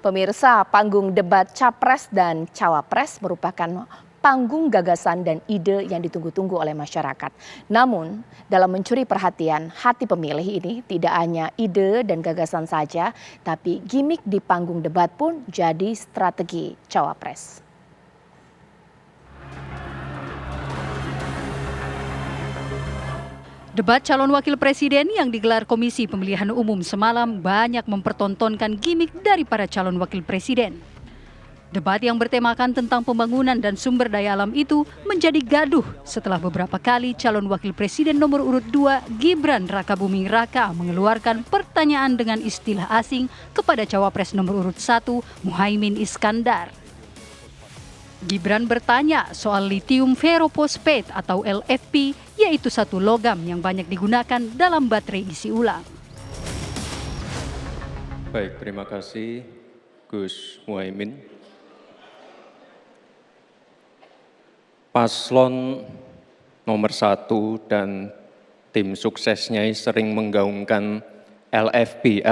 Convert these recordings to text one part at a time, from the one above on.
Pemirsa, panggung debat Capres dan Cawapres merupakan panggung gagasan dan ide yang ditunggu-tunggu oleh masyarakat. Namun, dalam mencuri perhatian hati pemilih ini tidak hanya ide dan gagasan saja, tapi gimmick di panggung debat pun jadi strategi Cawapres. Debat calon wakil presiden yang digelar Komisi Pemilihan Umum semalam banyak mempertontonkan gimmick dari para calon wakil presiden. Debat yang bertemakan tentang pembangunan dan sumber daya alam itu menjadi gaduh setelah beberapa kali calon wakil presiden nomor urut 2 Gibran Rakabuming Raka mengeluarkan pertanyaan dengan istilah asing kepada cawapres nomor urut 1 Muhaimin Iskandar. Gibran bertanya soal lithium ferrophosphate atau LFP, yaitu satu logam yang banyak digunakan dalam baterai isi ulang. Baik, terima kasih Gus Muhaimin. Paslon nomor 1 dan tim suksesnya sering menggaungkan LFP,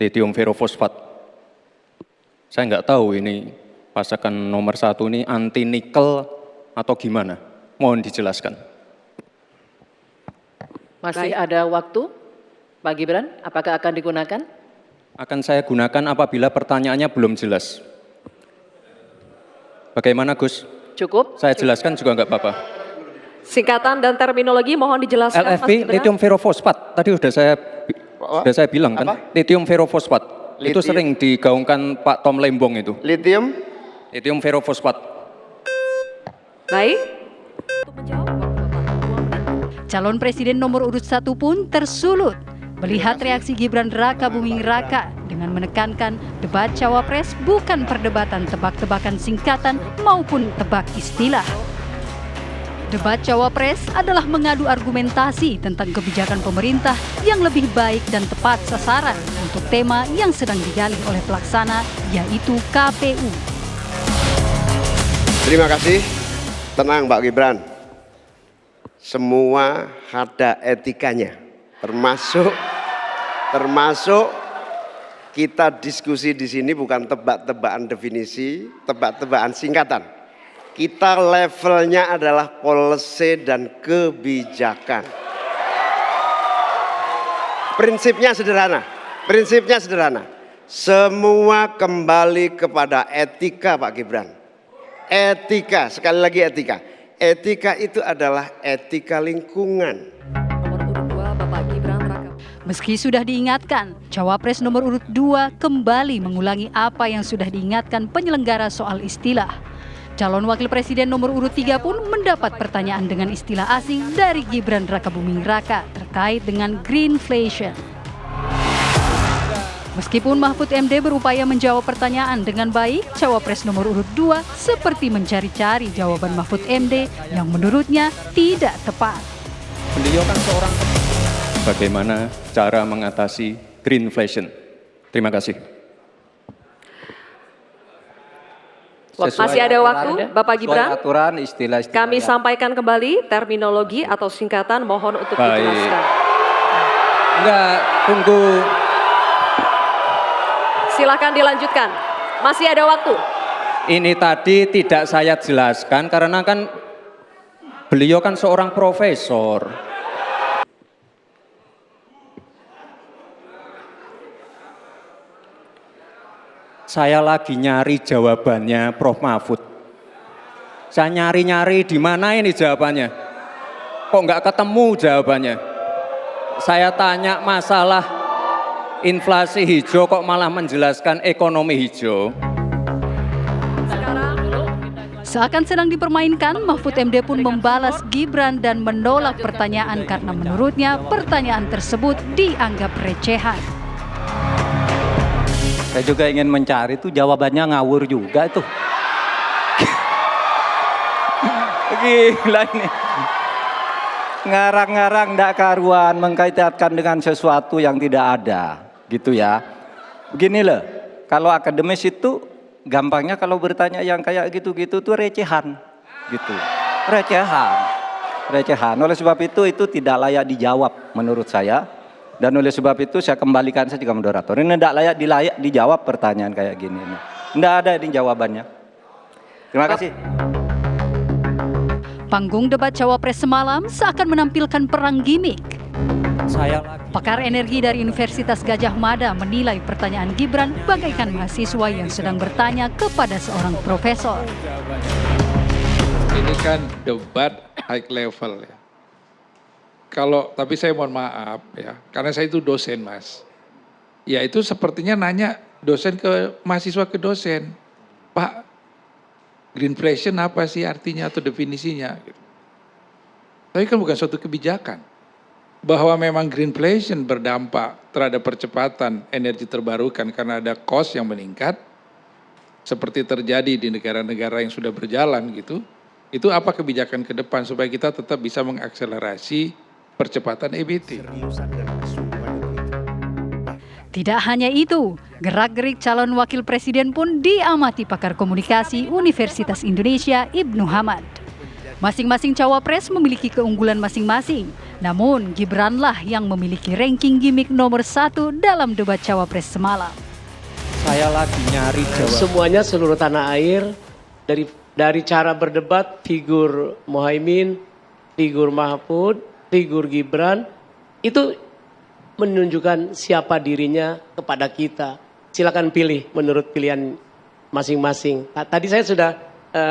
lithium ferrophosphate. Saya nggak tahu ini pasangan nomor 1 ini anti nikel atau gimana? Mohon dijelaskan. Masih ada waktu, Pak Gibran, apakah akan digunakan? Akan saya gunakan apabila pertanyaannya belum jelas. Bagaimana Gus? Cukup? Saya jelaskan juga nggak apa-apa. Singkatan dan terminologi mohon dijelaskan, Mas LFP, Gibran. lithium ferrophosphate. Tadi sudah saya bilang kan, lithium ferrophosphate. Itu sering digaungkan Pak Tom Lembong itu. Lithium ferrophosphate. Baik. Calon presiden nomor urut 1 pun tersulut melihat reaksi Gibran Rakabuming Raka dengan menekankan debat cawapres bukan perdebatan tebak-tebakan singkatan maupun tebak istilah. Debat cawapres adalah mengadu argumentasi tentang kebijakan pemerintah yang lebih baik dan tepat sasaran untuk tema yang sedang digali oleh pelaksana, yaitu KPU. Terima kasih. Tenang Pak Gibran. Semua ada etikanya. Termasuk kita diskusi di sini bukan tebak-tebakan definisi, tebak-tebakan singkatan. Kita levelnya adalah policy dan kebijakan. Prinsipnya sederhana. Semua kembali kepada etika Pak Gibran. Etika, sekali lagi etika. Etika itu adalah etika lingkungan. Meski sudah diingatkan, cawapres nomor urut 2 kembali mengulangi apa yang sudah diingatkan penyelenggara soal istilah. Calon wakil presiden nomor urut 3 pun mendapat pertanyaan dengan istilah asing dari Gibran Rakabuming Raka terkait dengan greenflation. Meskipun Mahfud MD berupaya menjawab pertanyaan dengan baik, cawapres nomor urut 2 seperti mencari-cari jawaban Mahfud MD yang menurutnya tidak tepat. Beliau kan seorang. Bagaimana cara mengatasi greenflation? Terima kasih. Masih ada waktu, Bapak Gibran. Aturan, istilah Kami sampaikan kembali terminologi atau singkatan, mohon untuk dijelaskan. Enggak, tunggu. Silakan dilanjutkan. Masih ada waktu. Ini tadi tidak saya jelaskan karena kan beliau kan seorang profesor. Saya lagi nyari jawabannya Prof. Mahfud. Saya nyari-nyari di mana ini jawabannya. Kok nggak ketemu jawabannya. Saya tanya masalah inflasi hijau kok malah menjelaskan ekonomi hijau. Seakan sedang dipermainkan, Mahfud MD pun membalas Gibran dan menolak pertanyaan karena menurutnya pertanyaan tersebut dianggap recehan. Saya juga ingin mencari tuh jawabannya ngawur juga tuh. Gila ini. Ngarang-ngarang ndak karuan mengkaitkan dengan sesuatu yang tidak ada, gitu ya. Begini loh, kalau akademis itu gampangnya kalau bertanya yang kayak gitu-gitu tuh recehan, gitu. Recehan. Oleh sebab itu tidak layak dijawab menurut saya. Dan oleh sebab itu saya kembalikan saja ke moderator. Ini tidak layak dijawab pertanyaan kayak gini. Tidak ada ini jawabannya. Terima kasih. Panggung debat Cawapres semalam seakan menampilkan perang gimmick. Pakar energi dari Universitas Gadjah Mada menilai pertanyaan Gibran bagaikan mahasiswa yang sedang bertanya kepada seorang profesor. Ini kan debat high level ya. Tapi saya mohon maaf ya, karena saya itu dosen Mas. Ya itu sepertinya nanya dosen ke mahasiswa ke dosen. Pak, greenflation apa sih artinya atau definisinya? Tapi kan bukan suatu kebijakan. Bahwa memang greenflation berdampak terhadap percepatan energi terbarukan karena ada cost yang meningkat. Seperti terjadi di negara-negara yang sudah berjalan gitu. Itu apa kebijakan ke depan supaya kita tetap bisa mengakselerasi percepatan EBT. Tidak hanya itu, gerak-gerik calon wakil presiden pun diamati pakar komunikasi Universitas Indonesia Ibnu Hamad. Masing-masing cawapres memiliki keunggulan masing-masing, namun Gibranlah yang memiliki ranking gimmick nomor 1 dalam debat cawapres semalam. Saya lagi nyari jawaban. Semuanya seluruh tanah air, dari cara berdebat, figur Muhaimin, figur Mahfud, figur Gibran, itu menunjukkan siapa dirinya kepada kita. Silakan pilih menurut pilihan masing-masing. Tadi saya sudah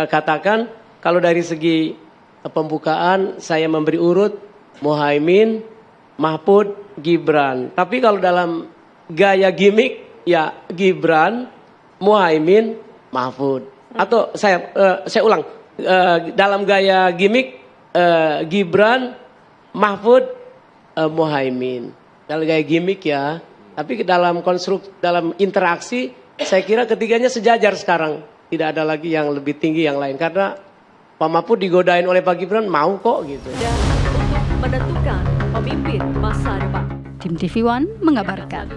katakan, kalau dari segi pembukaan saya memberi urut Muhaimin, Mahfud, Gibran. Tapi kalau dalam gaya gimmick ya Gibran, Muhaimin, Mahfud. Atau saya ulang, dalam gaya gimmick Gibran, Mahfud, Muhaimin. Dalam gaya gimmick ya. Tapi dalam dalam interaksi saya kira ketiganya sejajar sekarang. Tidak ada lagi yang lebih tinggi yang lain karena Pak Mahfud digodain oleh Pak Gibran mau kok gitu. Dan untuk menentukan pemimpin masa depan. Tim TV One mengabarkan.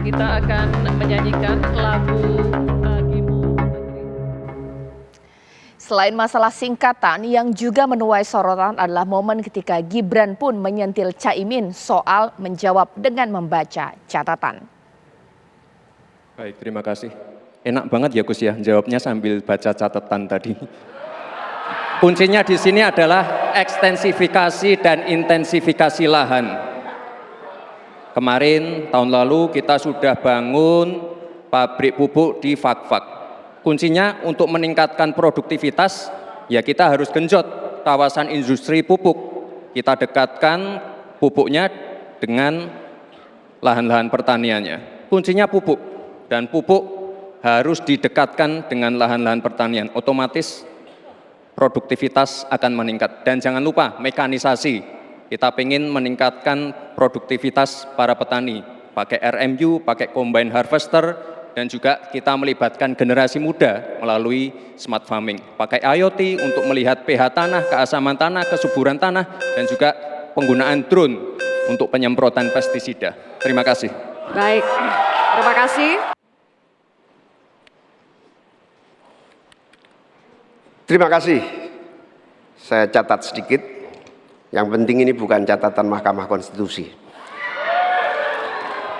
Kita akan menyanyikan lagu Bagimu. Selain masalah singkatan, yang juga menuai sorotan adalah momen ketika Gibran pun menyentil Caimin soal menjawab dengan membaca catatan. Baik, terima kasih. Enak banget ya Gus ya, jawabnya sambil baca catatan tadi. Kuncinya di sini adalah ekstensifikasi dan intensifikasi lahan. Kemarin tahun lalu kita sudah bangun pabrik pupuk di Fakfak. Kuncinya untuk meningkatkan produktivitas ya kita harus genjot kawasan industri pupuk. Kita dekatkan pupuknya dengan lahan-lahan pertaniannya. Kuncinya pupuk dan pupuk harus didekatkan dengan lahan-lahan pertanian. Otomatis produktivitas akan meningkat. Dan jangan lupa mekanisasi. Kita ingin meningkatkan produktivitas para petani. Pakai RMU, pakai combine harvester, dan juga kita melibatkan generasi muda melalui smart farming. Pakai IoT untuk melihat pH tanah, keasaman tanah, kesuburan tanah, dan juga penggunaan drone untuk penyemprotan pestisida. Terima kasih. Baik, terima kasih. Terima kasih. Saya catat sedikit. Yang penting ini bukan catatan Mahkamah Konstitusi.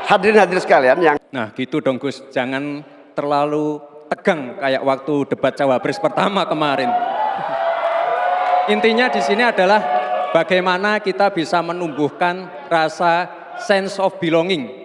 Hadirin sekalian yang... Nah gitu dong Gus, jangan terlalu tegang kayak waktu debat Cawapres pertama kemarin. Intinya di sini adalah bagaimana kita bisa menumbuhkan rasa sense of belonging